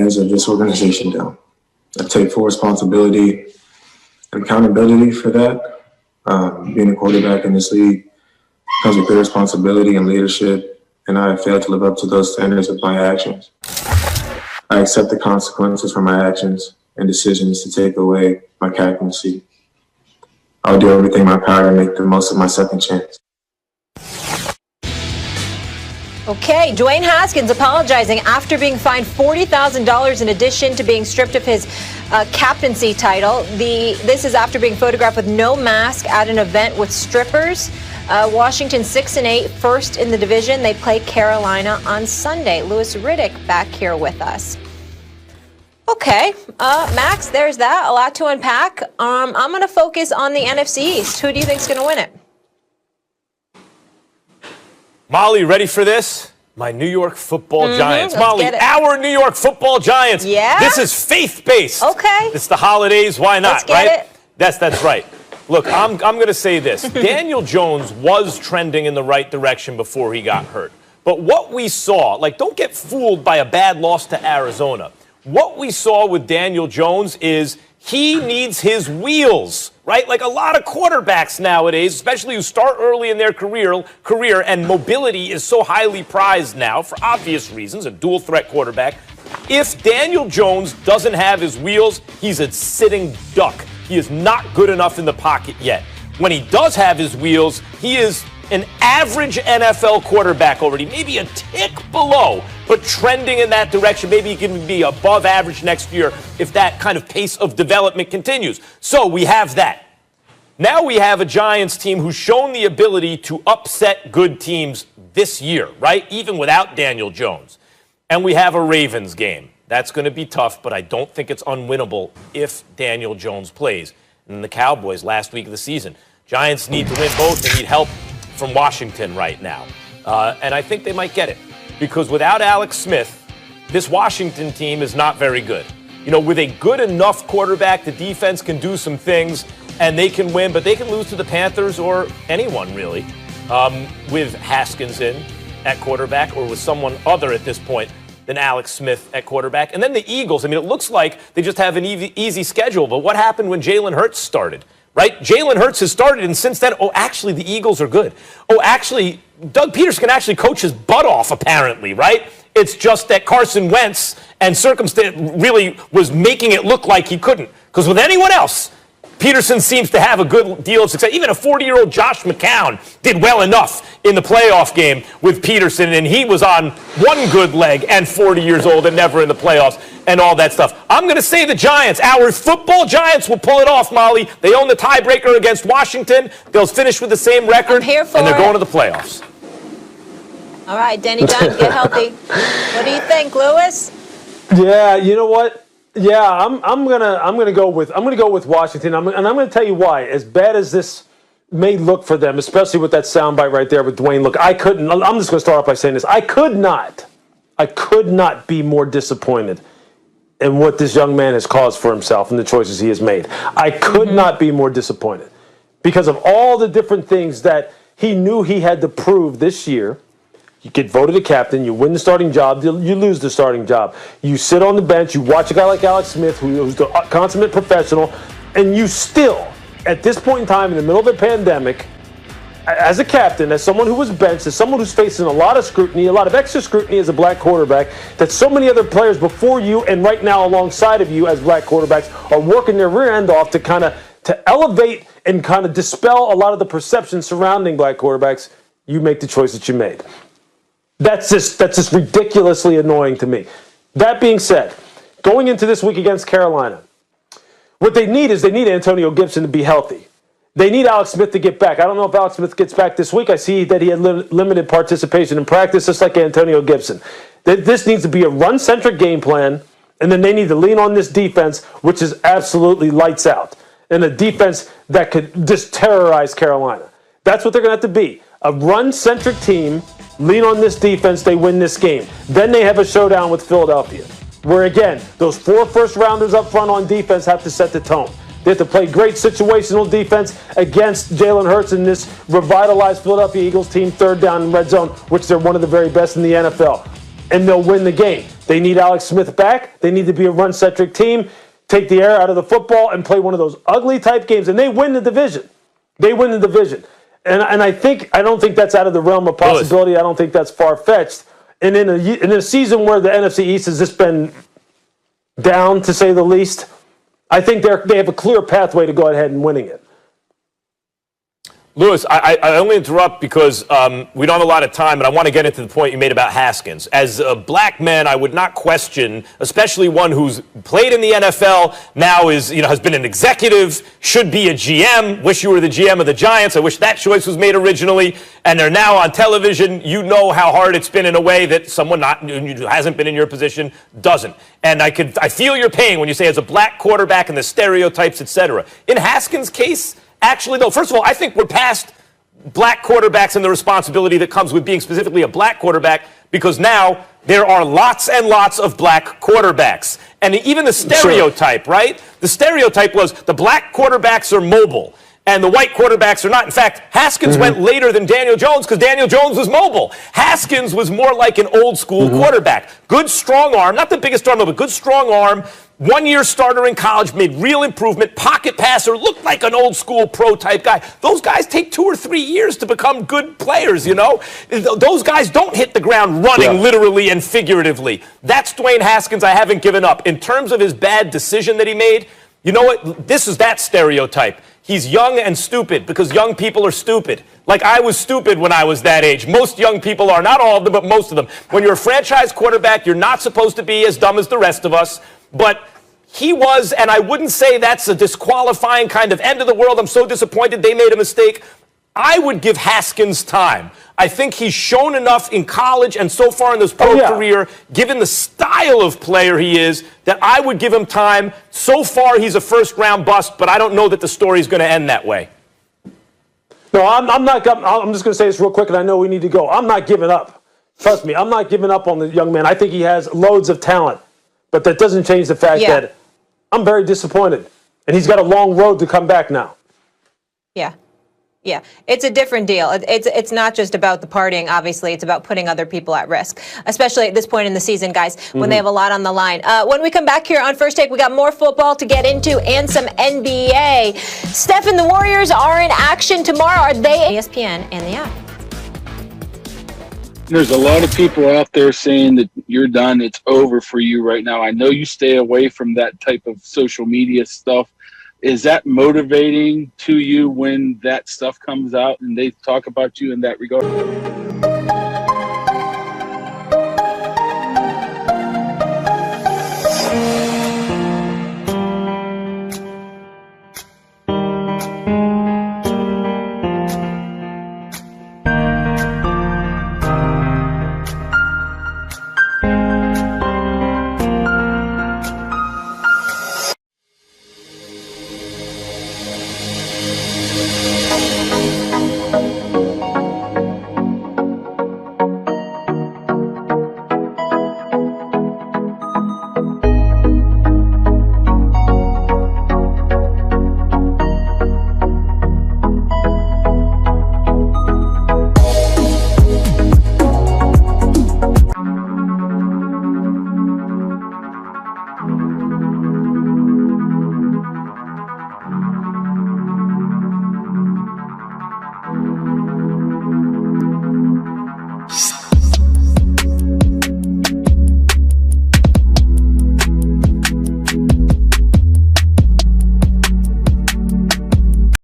image of this organization down. I take full responsibility and accountability for that. Being a quarterback in this league comes with great responsibility and leadership, and I have failed to live up to those standards with my actions. I accept the consequences for my actions and decisions to take away my captaincy. I'll do everything in my power to make the most of my second chance. Okay, Dwayne Haskins apologizing after being fined $40,000 in addition to being stripped of his captaincy title. This is after being photographed with no mask at an event with strippers. Washington 6-8, first in the division. They play Carolina on Sunday. Louis Riddick back here with us. Okay, Max, there's that. A lot to unpack. I'm going to focus on the NFC East. Who do you think is going to win it? Molly, ready for this? My New York Football Giants. Molly, our New York Football Giants. Yeah? This is faith-based. Okay. It's the holidays. Why not, Let's get it. That's right. Look, I'm going to say this. Daniel Jones was trending in the right direction before he got hurt. But what we saw, don't get fooled by a bad loss to Arizona. What we saw with Daniel Jones is he needs his wheels, right? Like a lot of quarterbacks nowadays, especially who start early in their career, and mobility is so highly prized now for obvious reasons, a dual threat quarterback. If Daniel Jones doesn't have his wheels, he's a sitting duck. He is not good enough in the pocket yet. When he does have his wheels, he is an average NFL quarterback already, maybe a tick below, but trending in that direction. Maybe he can be above average next year if that kind of pace of development continues. So we have that. Now we have a Giants team who's shown the ability to upset good teams this year, right? Even without Daniel Jones. And we have a Ravens game. That's going to be tough, but I don't think it's unwinnable if Daniel Jones plays. And the Cowboys last week of the season. Giants need to win both. They need help from Washington right now. And I think they might get it. Because without Alex Smith, this Washington team is not very good. You know, with a good enough quarterback, the defense can do some things, and they can win, but they can lose to the Panthers or anyone, really, with Haskins in at quarterback or with someone other at this point than Alex Smith at quarterback. And then the Eagles, I mean, it looks like they just have an easy schedule, but what happened when Jalen Hurts started? Right? Jalen Hurts has started, and since then, actually, the Eagles are good. Actually, Doug Peterson can actually coach his butt off, apparently, right? It's just that Carson Wentz and circumstance really was making it look like he couldn't. Because with anyone else, Peterson seems to have a good deal of success. Even a 40-year-old Josh McCown did well enough in the playoff game with Peterson, and he was on one good leg and 40 years old and never in the playoffs and all that stuff. I'm going to say the Giants, our football Giants, will pull it off, Molly. They own the tiebreaker against Washington. They'll finish with the same record, and they're going to the playoffs. All right, Denny Dunn, get healthy. What do you think, Lewis? Yeah, you know what? Yeah, I'm gonna go with Washington, and I'm gonna tell you why. As bad as this may look for them, especially with that soundbite right there with Dwayne. Look, I'm just gonna start off by saying this. I could not be more disappointed in what this young man has caused for himself and the choices he has made. I could not be more disappointed because of all the different things that he knew he had to prove this year. You get voted a captain, you win the starting job, you lose the starting job. You sit on the bench, you watch a guy like Alex Smith, who's the consummate professional, and you still, at this point in time, in the middle of a pandemic, as a captain, as someone who was benched, as someone who's facing a lot of scrutiny, a lot of extra scrutiny as a black quarterback, that so many other players before you and right now alongside of you as black quarterbacks are working their rear end off to elevate and kind of dispel a lot of the perception surrounding black quarterbacks. You make the choice that you made. That's just ridiculously annoying to me. That being said, going into this week against Carolina, what they need Antonio Gibson to be healthy. They need Alex Smith to get back. I don't know if Alex Smith gets back this week. I see that he had limited participation in practice, just like Antonio Gibson. This needs to be a run-centric game plan, and then they need to lean on this defense, which is absolutely lights out, and a defense that could just terrorize Carolina. That's what they're going to have to be, a run-centric team. Lean on this defense, they win this game. Then they have a showdown with Philadelphia, where, again, those 4 first-rounders up front on defense have to set the tone. They have to play great situational defense against Jalen Hurts and this revitalized Philadelphia Eagles team, third down in red zone, which they're one of the very best in the NFL. And they'll win the game. They need Alex Smith back. They need to be a run-centric team, take the air out of the football, and play one of those ugly type games. And they win the division. They win the division. And I don't think that's out of the realm of possibility. I don't think that's far-fetched. And in a season where the NFC East has just been down, to say the least, I think they have a clear pathway to go ahead and winning it. Louis, I only interrupt because we don't have a lot of time, and I want to get into the point you made about Haskins. As a black man, I would not question, especially one who's played in the NFL, now has been an executive, should be a GM. Wish you were the GM of the Giants. I wish that choice was made originally. And they're now on television. You know how hard it's been in a way that someone who hasn't been in your position doesn't. And I feel your pain when you say as a black quarterback and the stereotypes, etc. In Haskins' case, actually, though, first of all, I think we're past black quarterbacks and the responsibility that comes with being specifically a black quarterback, because now there are lots and lots of black quarterbacks. And even the stereotype, right? The stereotype was the black quarterbacks are mobile and the white quarterbacks are not. In fact, Haskins went later than Daniel Jones because Daniel Jones was mobile. Haskins was more like an old school quarterback. Good strong arm, not the biggest arm, but good strong arm. 1-year starter in college, made real improvement, pocket passer, looked like an old school pro type guy. Those guys take 2 or 3 years to become good players, you know? Those guys don't hit the ground running literally and figuratively. That's Dwayne Haskins. I haven't given up. In terms of his bad decision that he made, you know what? This is that stereotype. He's young and stupid because young people are stupid. Like I was stupid when I was that age. Most young people are, not all of them, but most of them. When you're a franchise quarterback, you're not supposed to be as dumb as the rest of us. But he was, and I wouldn't say that's a disqualifying kind of end of the world. I'm so disappointed they made a mistake. I would give Haskins time. I think he's shown enough in college and so far in his pro career, given the style of player he is, that I would give him time. So far, he's a first-round bust, but I don't know that the story's going to end that way. No, I'm not. I'm just going to say this real quick, and I know we need to go. I'm not giving up. Trust me, I'm not giving up on the young man. I think he has loads of talent, but that doesn't change the fact that I'm very disappointed, and he's got a long road to come back now. Yeah. Yeah, it's a different deal. It's not just about the partying, obviously. It's about putting other people at risk, especially at this point in the season, guys, when they have a lot on the line. When we come back here on First Take, we got more football to get into and some NBA. Steph and the Warriors are in action tomorrow. Are they? ESPN and the app. There's a lot of people out there saying that you're done. It's over for you right now. I know you stay away from that type of social media stuff. Is that motivating to you when that stuff comes out and they talk about you in that regard?